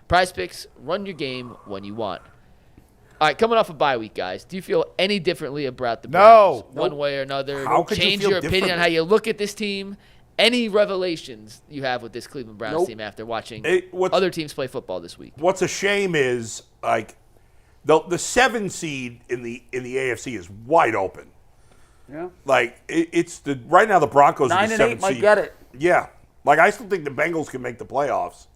Prize Picks, run your game when you want. All right, coming off a bye week, guys, do you feel any differently about the Browns one way or another? How could change you feel your opinion on how you look at this team? Any revelations you have with this Cleveland Browns team after watching other teams play football this week? What's a shame is like the 7 seed in the AFC is wide open. Yeah. Like it's right now the Broncos 9 are the and 7 8 might seed. get it. Yeah. Like I still think the Bengals can make the playoffs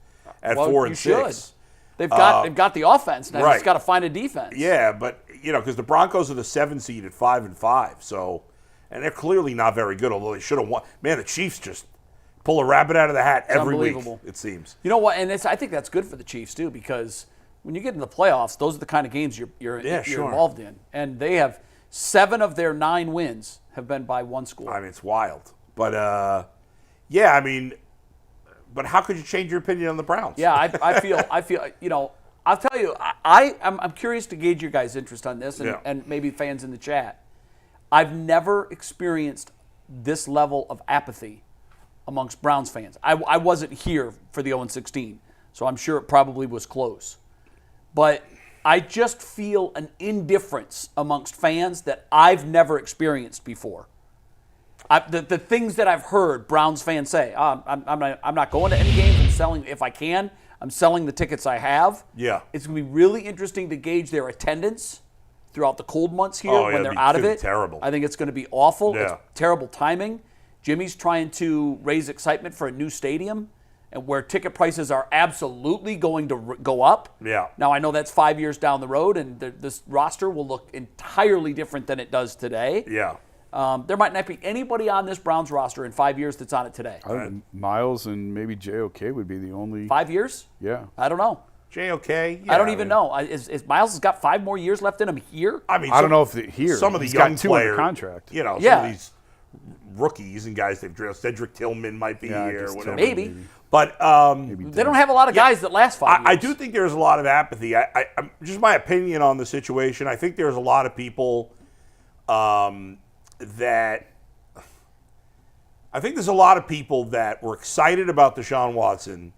at 4 and 6. They've got the offense now. Right. It's got to find a defense. Yeah, but because the Broncos are the 7 seed at 5 and 5, so and they're clearly not very good. Although they should have won. Man, the Chiefs just pull a rabbit out of the hat every week. It seems. You know what? And I think that's good for the Chiefs too, because when you get in the playoffs, those are the kind of games you're involved in, and they have 7 of their 9 wins have been by one score. I mean, it's wild, but yeah, I mean. But how could you change your opinion on the Browns? Yeah, I feel, I'll tell you, I'm curious to gauge your guys' interest on this and maybe fans in the chat. I've never experienced this level of apathy amongst Browns fans. I wasn't here for the 0-16, so I'm sure it probably was close. But I just feel an indifference amongst fans that I've never experienced before. The things that I've heard Browns fans say, I'm not going to any games. I'm selling, if I can, I'm selling the tickets I have. Yeah. It's going to be really interesting to gauge their attendance throughout the cold months here when they're out of it. Terrible. I think it's going to be awful. Yeah. It's terrible timing. Jimmy's trying to raise excitement for a new stadium and where ticket prices are absolutely going to go up. Yeah. Now, I know that's 5 years down the road, and this roster will look entirely different than it does today. Yeah. There might not be anybody on this Browns roster in 5 years that's on it today. Miles and maybe JOK would be the only. 5 years? Yeah. I don't know. JOK? Yeah, I don't even know. Is Miles has got 5 more years left in him here? I mean, I don't know if here. Some of the He's young got 2 players, under contract. some of these rookies and guys they've drilled. Cedric Tillman might be here or whatever. Maybe. But they don't have a lot of guys that last 5 years. I do think there's a lot of apathy. I'm just my opinion on the situation. I think there's a lot of people that were excited about Deshaun Watson,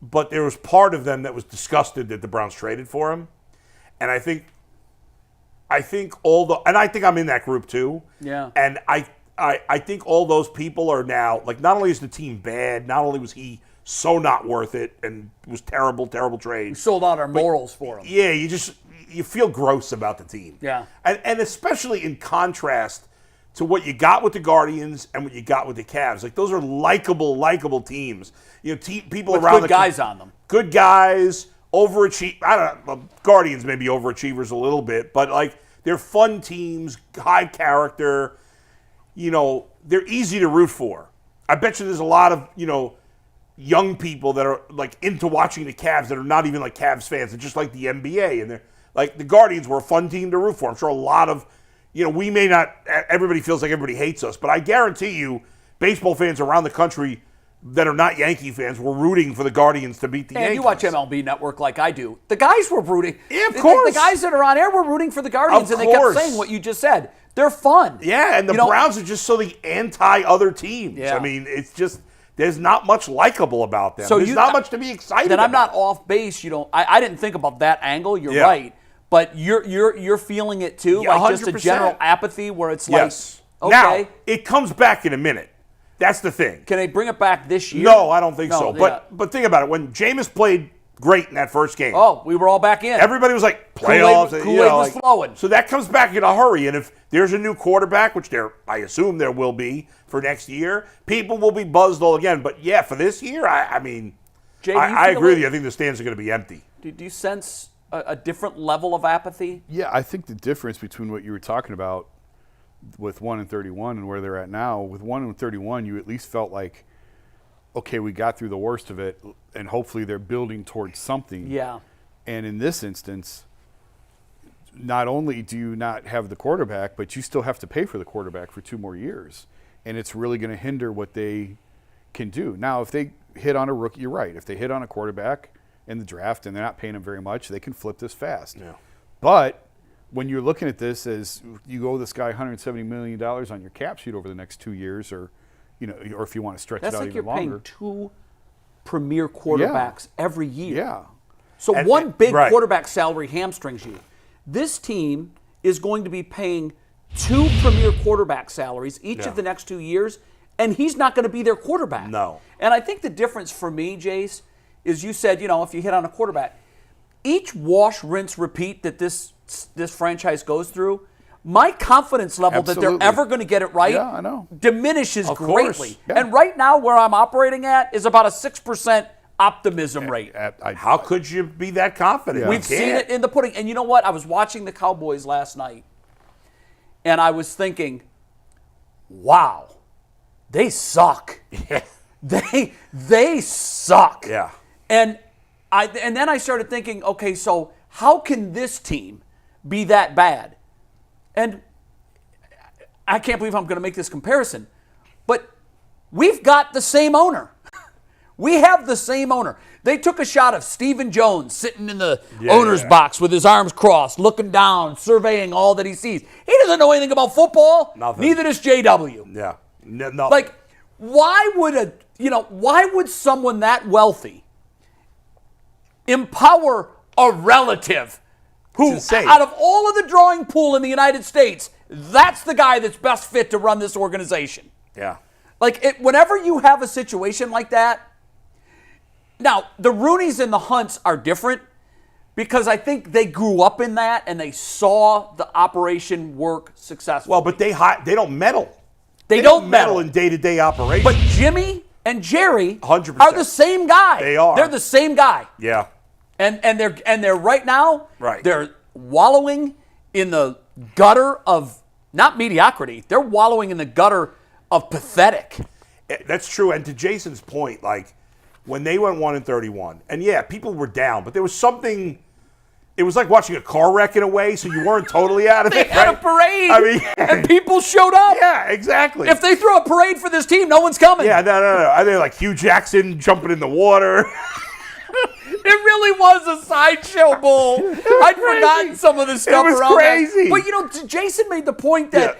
but there was part of them that was disgusted that the Browns traded for him. And I think I'm in that group too. Yeah. And I think all those people are now, like, not only is the team bad, not only was he so not worth it and was terrible trade. We sold out our morals for him. Yeah, you feel gross about the team. Yeah. And especially in contrast to what you got with the Guardians and what you got with the Cavs. Like, those are likable teams. People with around good guys on them. Good guys, overachieve. I don't know. Guardians maybe overachievers a little bit, but like they're fun teams, high character. They're easy to root for. I bet you there's a lot of young people that are like into watching the Cavs that are not even like Cavs fans. They're just like the NBA, and they're like the Guardians were a fun team to root for. I'm sure a lot of we may not. Everybody feels like everybody hates us, but I guarantee you, baseball fans around the country that are not Yankee fans were rooting for the Guardians to beat the Yankees. And you watch MLB Network like I do. The guys were rooting. Yeah, of course. The guys that are on air were rooting for the Guardians, and they kept saying what you just said. They're fun. Yeah, and the Browns are just so the anti-other teams. Yeah. I mean, it's just there's not much likable about them. So there's not much to be excited about. Then I'm not about. off base. I didn't think about that angle. You're right. But you're feeling it too, Yeah, like just a 100%. general apathy where it's yes. like, okay. Now, it comes back in a minute. That's the thing. Can they bring it back this year? No, I don't think so. Yeah. But think about it. When Jameis played great in that first game. Oh, we were all back in. Everybody was like, playoffs. Kool-Aid was flowing. So that comes back in a hurry. And if there's a new quarterback, which I assume there will be for next year, people will be buzzed all again. But yeah, for this year, I mean, Jay, I agree with you. I think the stands are going to be empty. Do you sense a different level of apathy? Yeah, I think the difference between what you were talking about with 1-31 and where they're at now, with 1-31, you at least felt like, okay, we got through the worst of it, and hopefully they're building towards something. Yeah. And in this instance, not only do you not have the quarterback, but you still have to pay for the quarterback for 2 more years. And it's really going to hinder what they can do. Now, if they hit on a rookie, you're right. If they hit on a quarterback in the draft and they're not paying him very much, they can flip this fast. Yeah. But when you're looking at this as you owe this guy $170 million on your cap sheet over the next 2 years, or if you want to stretch it out even longer. That's like you're paying premier quarterbacks every year. Yeah. So And- one big right. quarterback salary hamstrings you. This team is going to be paying 2 premier quarterback salaries each of the next 2 years, and he's not going to be their quarterback. No. And I think the difference for me, Jace, is you said, if you hit on a quarterback, each wash, rinse, repeat that this franchise goes through, my confidence level that Absolutely. they're ever going to get it right Yeah, I know. diminishes Of course. greatly. Yeah. And right now, where I'm operating at is about a 6% optimism rate. How could you be that confident? Yeah. We've seen it in the pudding. And you know what? I was watching the Cowboys last night, and I was thinking, wow, they suck. Yeah. They suck. Yeah. And then I started thinking, okay, so how can this team be that bad? And I can't believe I'm going to make this comparison, but we've got the same owner. We have the same owner. They took a shot of Stephen Jones sitting in the owner's box with his arms crossed, looking down, surveying all that he sees. He doesn't know anything about football. Nothing. Neither does JW. Yeah. No. Like, why would someone that wealthy empower a relative who, It's insane. out of all of the drawing pool in the United States, that's the guy that's best fit to run this organization? Yeah. Like, whenever you have a situation like that, now, the Rooneys and the Hunts are different because I think they grew up in that and they saw the operation work successfully. Well, but they don't meddle. They don't meddle in day-to-day operations. But Jimmy and Jerry 100%. are the same guy. They are. They're the same guy. Yeah. And they're right now, Right. they're wallowing in the gutter of not mediocrity. They're wallowing in the gutter of pathetic. That's true. And to Jason's point, like when they went 1-31, and yeah, people were down, but there was something. It was like watching a car wreck in a way, so you weren't totally out of They it. had right? a parade, I mean, and people showed up. yeah, exactly. If they throw a parade for this team, no one's coming. yeah, no. I think like Hugh Jackson jumping in the water. It really was a sideshow bowl. I'd forgotten some of the stuff was around crazy. that. But Jason made the point that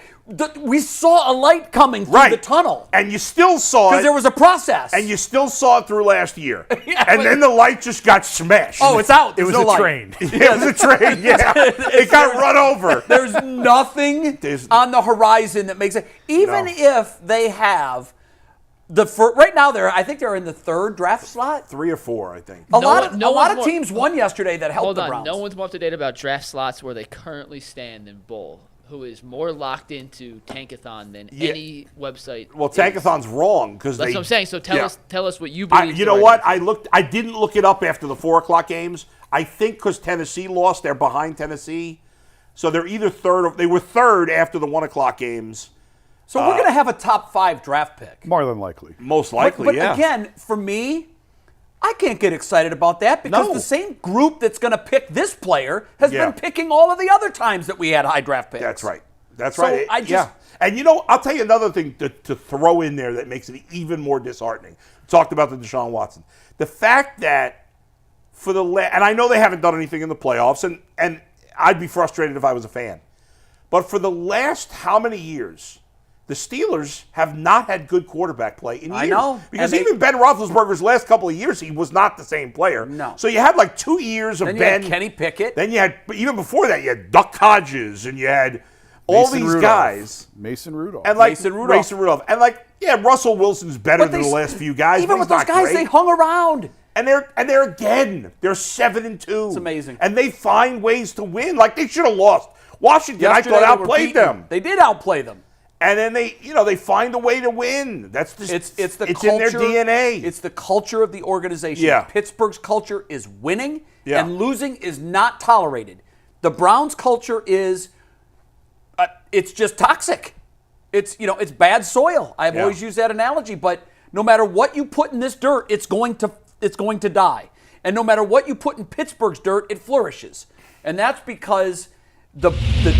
we saw a light coming through Right. the tunnel And you still saw because it. there was a process. And you still saw it through last year. Yeah, and but- then the light just got smashed. Oh, it's out. It There's was no a light. train. it was a train, yeah. It got run over. There's nothing on the horizon that makes it. Even if they have right now, I think they're in the 3rd draft slot. 3 or 4, I think. A lot one's of teams won yesterday that helped Hold the on. Browns. No one's more up to date about draft slots where they currently stand in Bull, who is more locked into Tankathon than any website. Well, is. Tankathon's wrong because That's they. what I'm saying. So tell yeah. us what you believe. You know what? I didn't look it up after the 4 o'clock games. I think because Tennessee lost, they're behind Tennessee, so they're either 3rd or they were 3rd after the 1 o'clock games. So we're going to have a top 5 draft pick. More than likely. Most likely, But yeah. again, for me, I can't get excited about that because No. the same group that's going to pick this player has Yeah. been picking all of the other times that we had high draft picks. That's right. That's So right. I just- yeah. And I'll tell you another thing to throw in there that makes it even more disheartening. Talked about the Deshaun Watson. The fact that and I know they haven't done anything in the playoffs, and I'd be frustrated if I was a fan. But for the last how many years, the Steelers have not had good quarterback play in years. I know. Because And even Ben Roethlisberger's last couple of years, he was not the same player. No. So you had like 2 years of Then you Ben. had Kenny Pickett. Then you had, even before that, you had Duck Hodges, and you had all Mason these Rudolph. guys. Mason Rudolph. And like Mason Rudolph. And like, yeah, Russell Wilson's better than the last few guys. Even but with he's those not guys, great. they hung around. And they're 7-2. It's amazing. And they find ways to win. Like they should have lost. Washington, Yesterday, I they thought were outplayed beaten. them. They did outplay them. And then they find a way to win. That's just It's the it's culture, in their DNA. It's the culture of the organization. Yeah. Pittsburgh's culture is winning, Yeah. and losing is not tolerated. The Browns' culture is it's just toxic. It's bad soil. I've always used that analogy, but no matter what you put in this dirt, it's going to die. And no matter what you put in Pittsburgh's dirt, it flourishes. And that's because the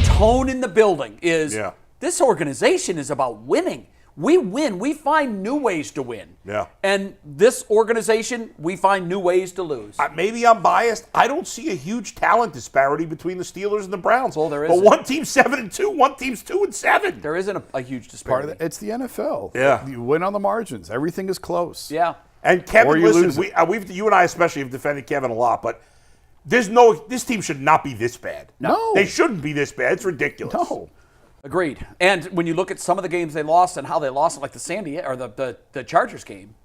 tone in the building is this organization is about winning. We win. We find new ways to win. Yeah. And this organization, we find new ways to lose. Maybe I'm biased. I don't see a huge talent disparity between the Steelers and the Browns. Well, there But isn't. one team's 7-2, one team's 2-7. There isn't a huge Part disparity. of it's the NFL. Yeah. You win on the margins. Everything is close. Yeah. And Kevin, Or you lose listen, you and I especially have defended Kevin a lot, but this team should not be this bad. No. They shouldn't be this bad. It's ridiculous. No. Agreed. And when you look at some of the games they lost and how they lost, like the the Chargers game,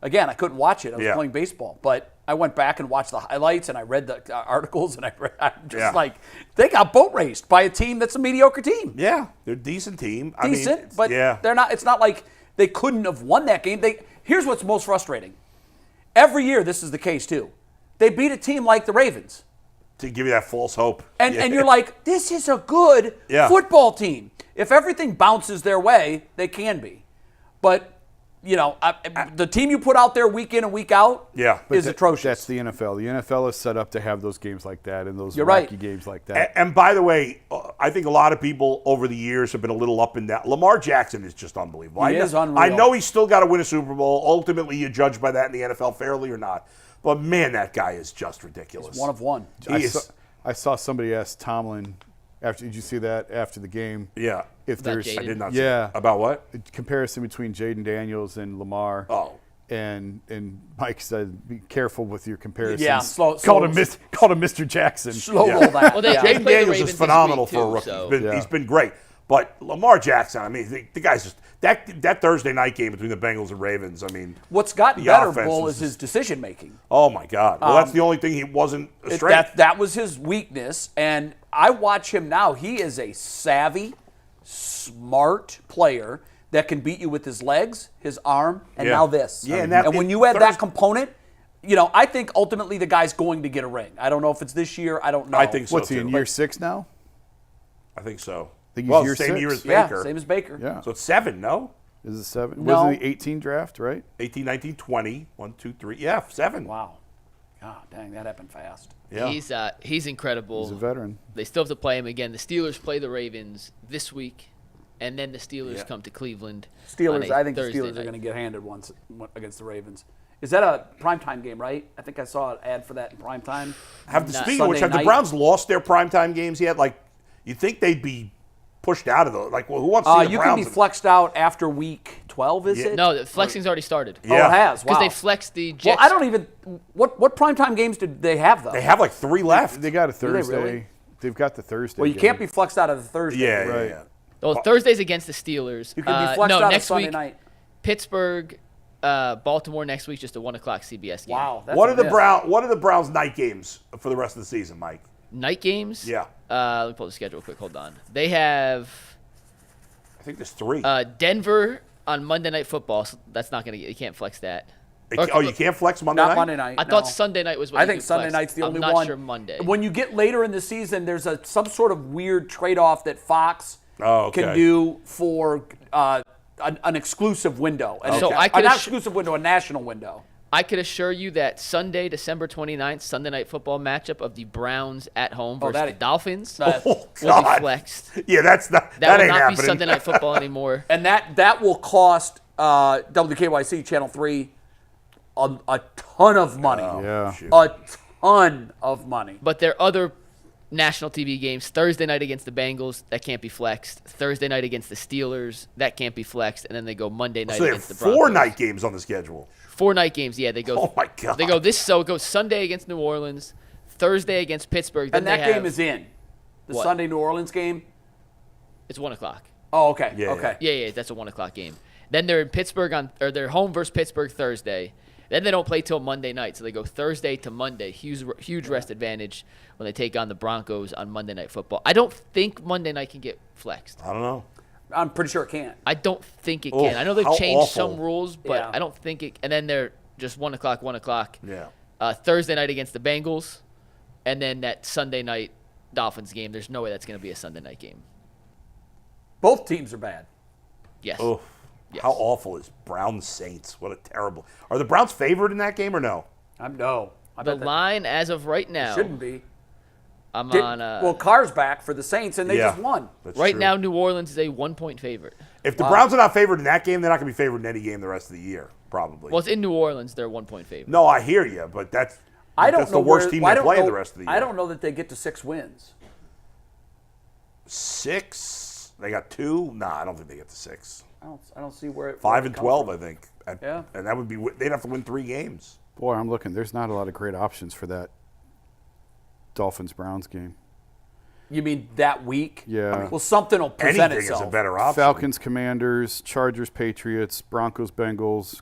again, I couldn't watch it. I was playing baseball, but I went back and watched the highlights and I read the articles and I'm just like, they got boat raced by a team that's a mediocre team. Yeah, they're a decent team. But they're not. It's not like they couldn't have won that game. Here's what's most frustrating. Every year, this is the case too. They beat a team like the Ravens. To give you that false hope. And you're like, this is a good football team. If everything bounces their way, they can be. But, the team you put out there week in and week out is atrocious. That's the NFL. The NFL is set up to have those games like that and those wacky games like that. And by the way, I think a lot of people over the years have been a little up and down. Lamar Jackson is just unbelievable. He is unreal. I know he's still got to win a Super Bowl. Ultimately, you judge by that in the NFL fairly or not. But, man, that guy is just ridiculous. He's one of one. I saw somebody ask Tomlin, did you see that after the game? Yeah. If there's, Jaden? I did not see that. About what? Comparison between Jaden Daniels and Lamar. Oh. And Mike said, be careful with your comparisons. Yeah, called him Mr. Jackson. Slow roll that. Well, they Jaden play the Daniels Ravens is phenomenal this for a week, rookie. too, He's been great. But Lamar Jackson, I mean, the guy's just that Thursday night game between the Bengals and Ravens. I mean, what's gotten better, Bull, is his decision making. Oh my God! Well, that's the only thing he wasn't a strength. That was his weakness, and I watch him now. He is a savvy, smart player that can beat you with his legs, his arm, and now this. Yeah, and when you add that component, I think ultimately the guy's going to get a ring. I don't know if it's this year. I don't know. I think so. What's he in year 6 now? I think so. I think he's year same 6. year as Baker. Yeah, same as Baker. Yeah. So it's 7, no? Is it 7? No. Wasn't the 18 draft, right? 18, 19, 20. 1, 2, 3. Yeah, 7. Wow. God dang, that happened fast. Yeah. He's incredible. He's a veteran. They still have to play him again. The Steelers play the Ravens this week, and then the Steelers come to Cleveland. Steelers, I think Thursday the Steelers night. are going to get handed once against the Ravens. Is that a primetime game, right? I think I saw an ad for that in primetime. Speaking of which, have the Browns lost their primetime games yet? Like, you'd think they'd be pushed out of those. Like, well, who wants to see the you Browns? can be flexed out after week 12, is it? No, the flexing's already started. Oh, it has. Wow. Because they flexed the Jets. Well, I don't even. What primetime games did they have though? They have like 3 left. They got a Thursday. really? They've got the Thursday. Well, you can't be flexed out of the Thursday. Yeah, right? yeah. Well, Thursday's against the Steelers. You can be flexed out next of Sunday week, night. Pittsburgh, Baltimore next week, just a 1 o'clock CBS game. Wow. That's What a are the miss. What are the Browns night games for the rest of the season, Mike? Night games? Yeah. Let me pull the schedule quick. Hold on. They have I think there's 3. Denver on Monday Night Football. So that's not going to get – you can't flex that. You can't flex Monday Not night? Monday night. I thought Sunday night was what I you think could Sunday flex. night's the only I'm one. not sure Monday. When you get later in the season, there's some sort of weird trade-off that Fox can do for an exclusive window. And So I not could exclusive window, a national window. I could assure you that Sunday, December 29th, Sunday Night Football matchup of the Browns at home versus the Dolphins will be flexed. Yeah, that's not. That will ain't not happening. be Sunday Night Football anymore. And that will cost WKYC Channel 3 a ton of money. Yeah. A ton of money. But there are other national TV games. Thursday night against the Bengals, that can't be flexed. Thursday night against the Steelers, that can't be flexed. And then they go Monday night So they have against the Broncos. 4 night games on the schedule. 4 night games, yeah. They go. Oh my God. They go so it goes Sunday against New Orleans, Thursday against Pittsburgh. Then And that game is in. The What? Sunday New Orleans game? It's 1 o'clock. Oh, okay. Yeah, okay. Yeah, that's a 1 o'clock game. Then they're in Pittsburgh they're home versus Pittsburgh Thursday. Then they don't play till Monday night, so they go Thursday to Monday. Huge rest advantage when they take on the Broncos on Monday Night Football. I don't think Monday night can get flexed. I don't know. I'm pretty sure it can't. I don't think it Oh, can. I know they've how changed awful. some rules, but Yeah. I don't think it. And then they're just 1 o'clock, 1 o'clock. Yeah. Thursday night against the Bengals, and then that Sunday night Dolphins game. There's no way that's going to be a Sunday night game. Both teams are bad. Yes. Oh, Yes. how awful is Browns Saints? What a terrible. Are the Browns favored in that game or no? No. I The bet that line as of right now, shouldn't be. I'm Did- on. well, Carr's back for the Saints, and they Yeah. just won. That's Right true. now, New Orleans is a 1-point favorite. If the Browns are not favored in that game, they're not going to be favored in any game the rest of the year, probably. Well, it's in New Orleans. They're a 1-point favorite. No, I hear you, but that's I don't that's know the worst where, team I they don't play know, the rest of the year. I don't know that they get to 6 wins. 6. They got 2? Nah, I don't think they get to 6. I don't see where it 5 where and it 12, comes I think. Yeah. And that would be, they'd have to win 3 games. Boy, I'm looking. There's not a lot of great options for that Dolphins-Browns game. You mean that week? Yeah. Well, something will present Anything itself. is a better option. Falcons, Commanders, Chargers, Patriots, Broncos, Bengals,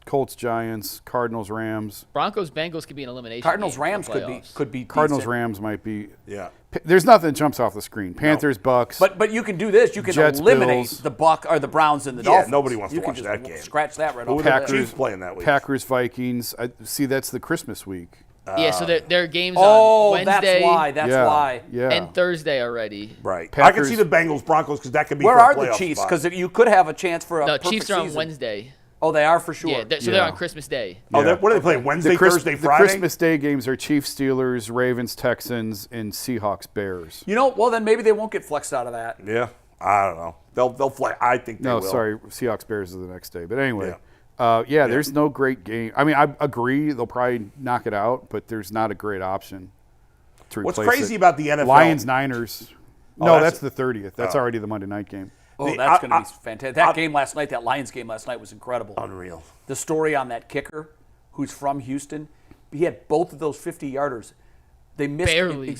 Colts, Giants, Cardinals, Rams. Broncos, Bengals could be an elimination. Cardinals, game for Rams playoffs. could be Cardinals, decent. Rams might be. Yeah. There's nothing that jumps off the screen. Panthers, Bucks. But you can do this. You can Jets, eliminate Bills. the the Browns and the Yeah, Dolphins. nobody wants to You can watch just that game. Scratch that right Who off. are the the list. Chiefs playing that week? Packers, Vikings. See, that's the Christmas week. Yeah, so their games Oh, on Wednesday that's why. That's yeah, why. Yeah. and Thursday already. Right. I can Packers- see the Bengals, Broncos, because that could be Where for a are the playoff Chiefs? spot. Because you could have a chance for a No, perfect Chiefs are on season. Wednesday. Oh, they are for sure. Yeah, they're Yeah. on Christmas Day. Oh, Yeah. what are they playing? Wednesday, Thursday, The Friday? Christmas Day games are Chiefs, Steelers, Ravens, Texans, and Seahawks, Bears. You know, well then maybe they won't get flexed out of that. Yeah. I don't know. They'll fly. I think they No, will. sorry, Seahawks, Bears is the next day. But anyway, Yeah. there's no great game. I mean, I agree they'll probably knock it out, but there's not a great option to What's replace crazy it. about the NFL? Lions, Niners. No, that's- that's the 30th. That's already the Monday night game. Oh, The- that's going to I- be fantastic. That game last night, that Lions game last night was incredible. Unreal. The story on that kicker who's from Houston, he had both of those 50-yarders. They missed. Barely.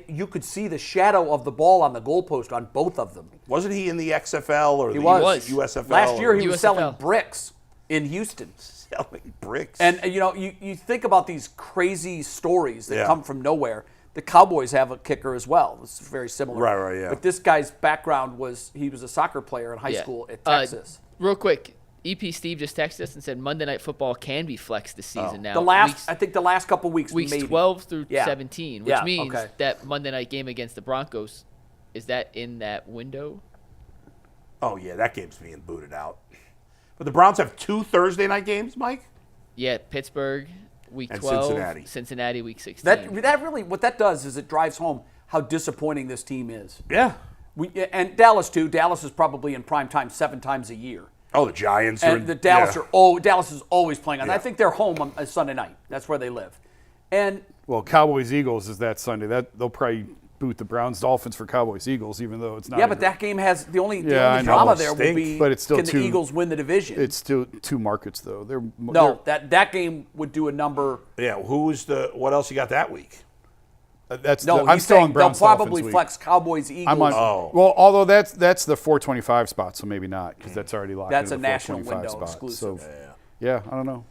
You could see the shadow of the ball on the goalpost on both of them. Wasn't he in the XFL or the was. USFL? Last year he was USFL. selling bricks in Houston. selling bricks. And you think about these crazy stories that Yeah. come from nowhere. The Cowboys have a kicker as well. It's very similar. Right, yeah. But this guy's background was he was a soccer player in high school at Texas. Real quick, EP Steve just texted us and said Monday Night Football can be flexed this season now. I think the last couple weeks, weeks maybe. 12 through Yeah. 17, which Yeah, means okay. that Monday night game against the Broncos, is that in that window? oh, yeah, that game's being booted out. But the Browns have 2 Thursday night games, Mike? Yeah, Pittsburgh, week And 12. Cincinnati. Cincinnati, week 16. That really what that does is it drives home how disappointing this team is. Yeah. And Dallas too. Dallas is probably in prime time 7 times a year. Oh, the Giants are. And the Dallas yeah. Dallas is always playing on. Yeah. I think they're home on a Sunday night. That's where they live. And Well, Cowboys, Eagles is that Sunday. They'll probably boot the Browns, Dolphins for Cowboys, Eagles, even though it's not. yeah, but that game has the only I know. drama there will Stink. be. But it's still can the two- Eagles win the division? It's still 2 markets though. no, that game would do a number. Yeah, what else you got that week? That's No, I'm he's still on saying they'll Browns. probably Dolphins week. flex Cowboys Eagles. I'm on. Oh. Well, although that's the 425 spot, so maybe not because that's already locked. That's into a the national 425 window spot. exclusive. So, yeah, I don't know.